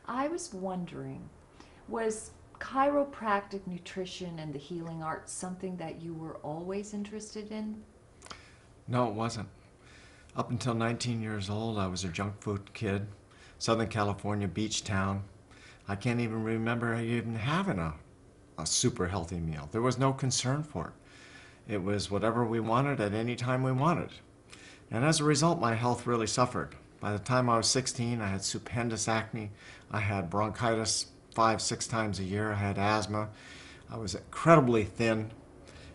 I was wondering, was chiropractic nutrition and the healing arts something that you were always interested in? No, it wasn't. Up until 19 years old, I was a junk food kid, Southern California beach town. I can't even remember even having a super healthy meal. There was no concern for it. It was whatever we wanted at any time we wanted. And as a result, my health really suffered. By the time I was 16, I had stupendous acne. I had bronchitis 5, 6 times a year. I had asthma. I was incredibly thin,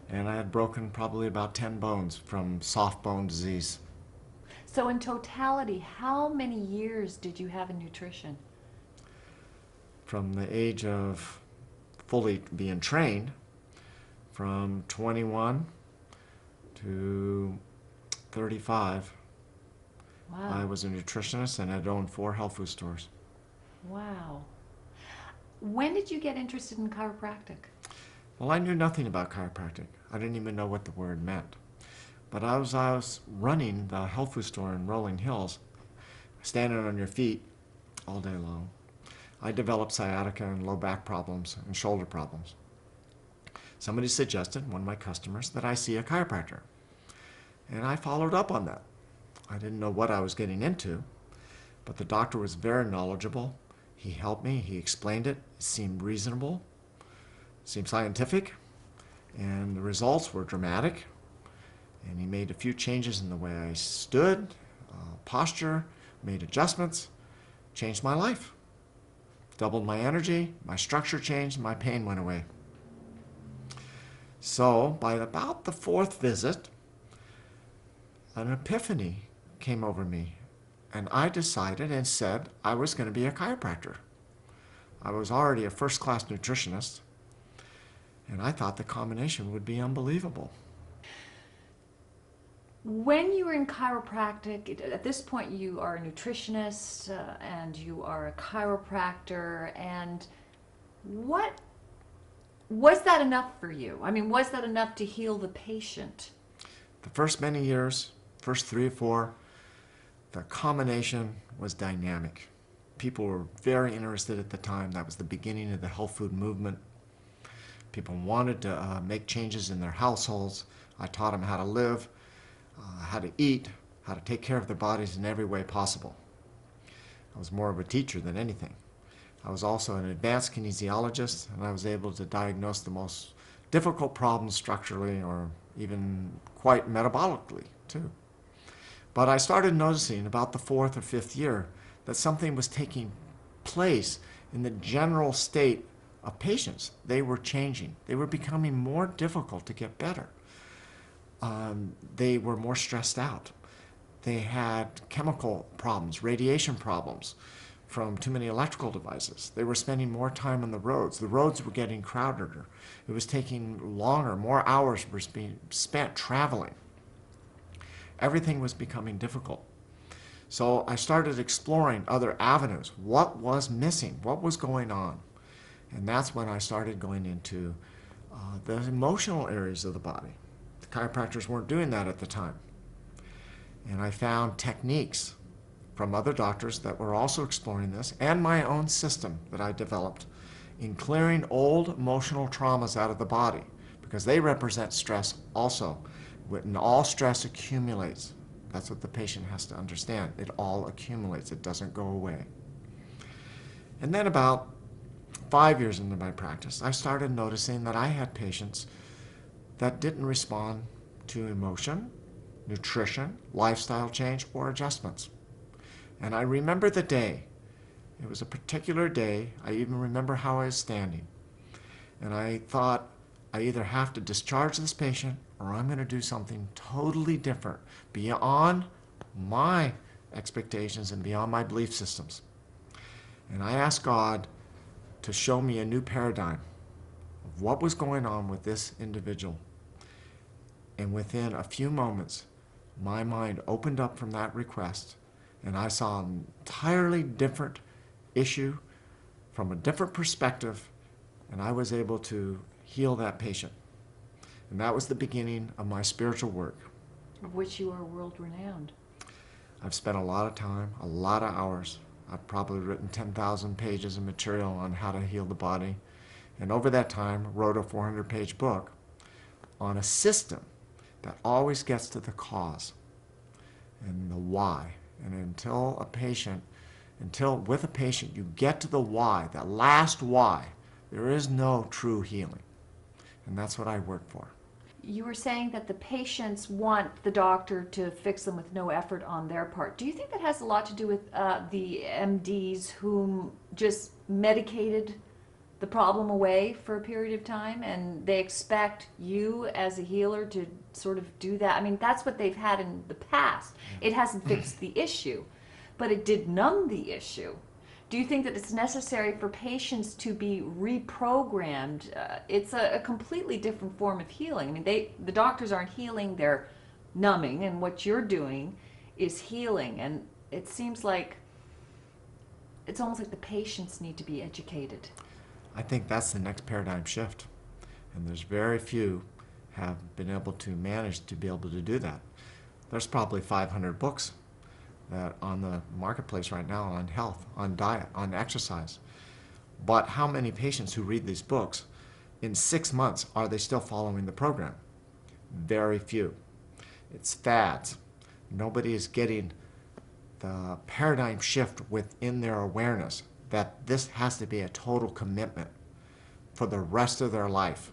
and I had broken probably about 10 bones from soft bone disease. So, in totality, how many years did you have in nutrition? From the age of fully being trained, from 21 to 35, I Wow. was a nutritionist and had owned 4 health food stores. Wow. When did you get interested in chiropractic? Well, I knew nothing about chiropractic. I didn't even know what the word meant. But as I was running the health food store in Rolling Hills, standing on your feet all day long, I developed sciatica and low back problems and shoulder problems. Somebody suggested, one of my customers, that I see a chiropractor. And I followed up on that. I didn't know what I was getting into, but the doctor was very knowledgeable. He helped me. He explained it. It seemed reasonable, seemed scientific, and the results were dramatic. And he made a few changes in the way I stood, posture, made adjustments, changed my life. Doubled my energy, my structure changed, my pain went away. So by about the 4th visit, an epiphany came over me, and I decided and said I was going to be a chiropractor. I was already a first-class nutritionist, and I thought the combination would be unbelievable. When you were in chiropractic, at this point you are a nutritionist and you are a chiropractor, and what was that enough for you? I mean, was that enough to heal the patient? The first many years, first 3 or 4, the combination was dynamic. People were very interested at the time. That was the beginning of the health food movement. People wanted to make changes in their households. I taught them how to live, how to eat, how to take care of their bodies in every way possible. I was more of a teacher than anything. I was also an advanced kinesiologist, and I was able to diagnose the most difficult problems structurally or even quite metabolically, too. But I started noticing about the 4th or 5th year that something was taking place in the general state of patients. They were changing. They were becoming more difficult to get better. They were more stressed out. They had chemical problems, radiation problems from too many electrical devices. They were spending more time on the roads. The roads were getting crowded. It was taking longer, more hours were being spent traveling. Everything was becoming difficult. So I started exploring other avenues. What was missing? What was going on? And that's when I started going into the emotional areas of the body. The chiropractors weren't doing that at the time. And I found techniques from other doctors that were also exploring this, and my own system that I developed in clearing old emotional traumas out of the body, because they represent stress also. When all stress accumulates, that's what the patient has to understand. It all accumulates. It doesn't go away. And then about 5 years into my practice, I started noticing that I had patients that didn't respond to emotion, nutrition, lifestyle change, or adjustments. And I remember the day. It was a particular day. I even remember how I was standing. And I thought, I either have to discharge this patient or I'm going to do something totally different, beyond my expectations and beyond my belief systems. And I asked God to show me a new paradigm of what was going on with this individual. And within a few moments, my mind opened up from that request, and I saw an entirely different issue from a different perspective, and I was able to heal that patient. And that was the beginning of my spiritual work. Of which you are world renowned. I've spent a lot of time, a lot of hours I've probably written 10,000 pages of material on how to heal the body. And over that time, wrote a 400-page book on a system that always gets to the cause and the why. And until with a patient you get to the why, the last why, there is no true healing. And that's what I work for. You were saying that the patients want the doctor to fix them with no effort on their part. Do you think that has a lot to do with the MDs whom just medicated the problem away for a period of time, and they expect you as a healer to sort of do that? I mean, that's what they've had in the past. It hasn't fixed the issue, but it did numb the issue. Do you think that it's necessary for patients to be reprogrammed? It's a completely different form of healing. I mean, the doctors aren't healing, they're numbing, and what you're doing is healing. And it seems like it's almost like the patients need to be educated. I think that's the next paradigm shift. And there's very few have been able to manage to be able to do that. There's probably 500 books that on the marketplace right now on health, on diet, on exercise. But how many patients who read these books, in 6 months, are they still following the program? Very few. It's fads. Nobody is getting the paradigm shift within their awareness that this has to be a total commitment for the rest of their life.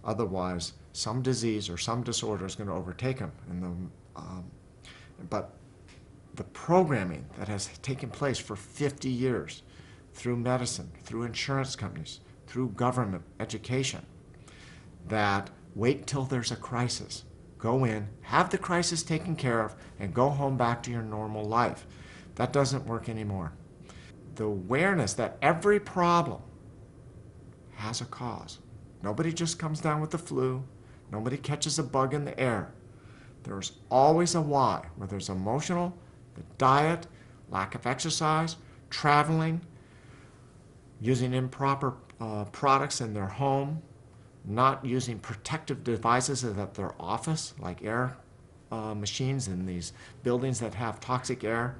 Otherwise, some disease or some disorder is going to overtake them. But the programming that has taken place for 50 years through medicine, through insurance companies, through government education, that wait till there's a crisis. Go in, have the crisis taken care of, and go home back to your normal life. That doesn't work anymore. The awareness that every problem has a cause. Nobody just comes down with the flu. Nobody catches a bug in the air. There's always a why, whether it's emotional, the diet, lack of exercise, traveling, using improper products in their home, not using protective devices at their office, like air machines in these buildings that have toxic air.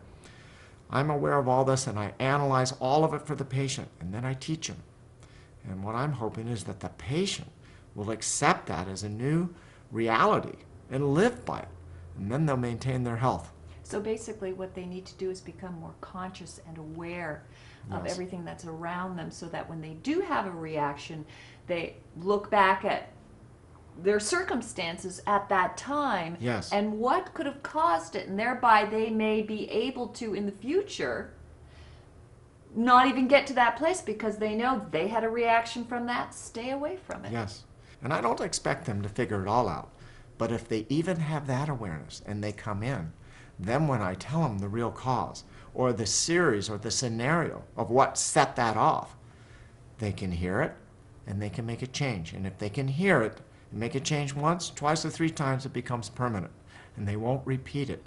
I'm aware of all this, and I analyze all of it for the patient, and then I teach them. And what I'm hoping is that the patient will accept that as a new reality and live by it, and then they'll maintain their health. So basically what they need to do is become more conscious and aware of Yes. everything that's around them, so that when they do have a reaction, they look back at their circumstances at that time, Yes. and what could have caused it, and thereby they may be able to, in the future, not even get to that place because they know they had a reaction from that. Stay away from it. Yes. And I don't expect them to figure it all out. But if they even have that awareness and they come in, then when I tell them the real cause or the series or the scenario of what set that off, they can hear it and they can make a change. And if they can hear it and make a change once, twice, or 3 times, it becomes permanent and they won't repeat it.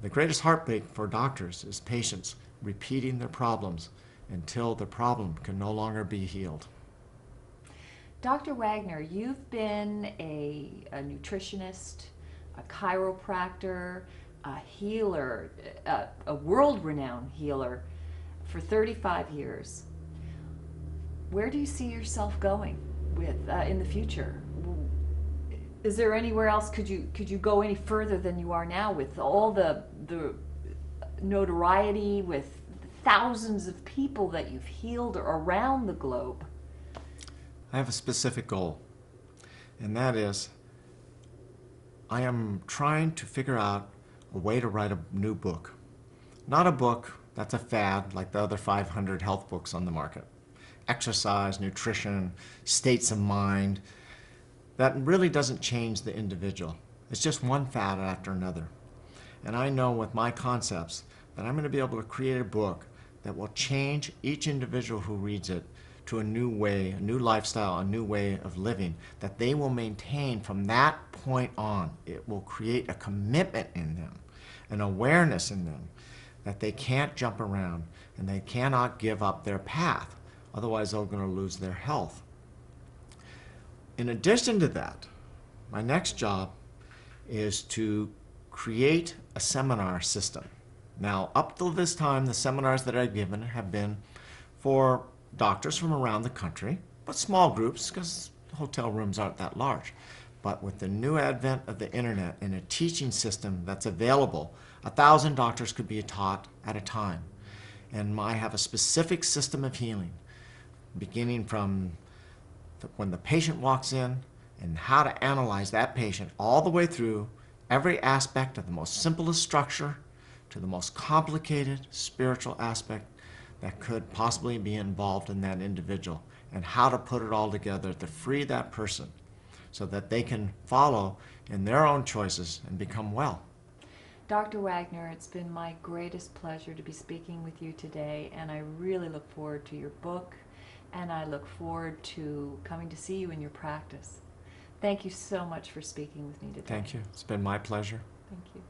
The greatest heartbreak for doctors is patients repeating their problems until the problem can no longer be healed. Dr. Wagner, you've been a nutritionist, a chiropractor, a healer, a world-renowned healer for 35 years. Where do you see yourself going with in the future? Is there anywhere else? Could you go any further than you are now with all the notoriety, with thousands of people that you've healed around the globe? I have a specific goal, and that is I am trying to figure out a way to write a new book. Not a book that's a fad like the other 500 health books on the market. Exercise, nutrition, states of mind. That really doesn't change the individual. It's just one fad after another. And I know with my concepts that I'm going to be able to create a book that will change each individual who reads it to a new way, a new lifestyle, a new way of living that they will maintain from that point on. It will create a commitment in them, an awareness in them that they can't jump around and they cannot give up their path. Otherwise, they're going to lose their health. In addition to that, my next job is to create a seminar system Now, up till this time, the seminars that I've given have been for doctors from around the country, but small groups because hotel rooms aren't that large. But with the new advent of the internet and a teaching system that's available, 1,000 doctors could be taught at a time. And I have a specific system of healing, beginning from when the patient walks in and how to analyze that patient all the way through every aspect of the most simplest structure to the most complicated spiritual aspect that could possibly be involved in that individual, and how to put it all together to free that person so that they can follow in their own choices and become well. Dr. Wagner, it's been my greatest pleasure to be speaking with you today, and I really look forward to your book, and I look forward to coming to see you in your practice. Thank you so much for speaking with me today. Thank you. It's been my pleasure. Thank you.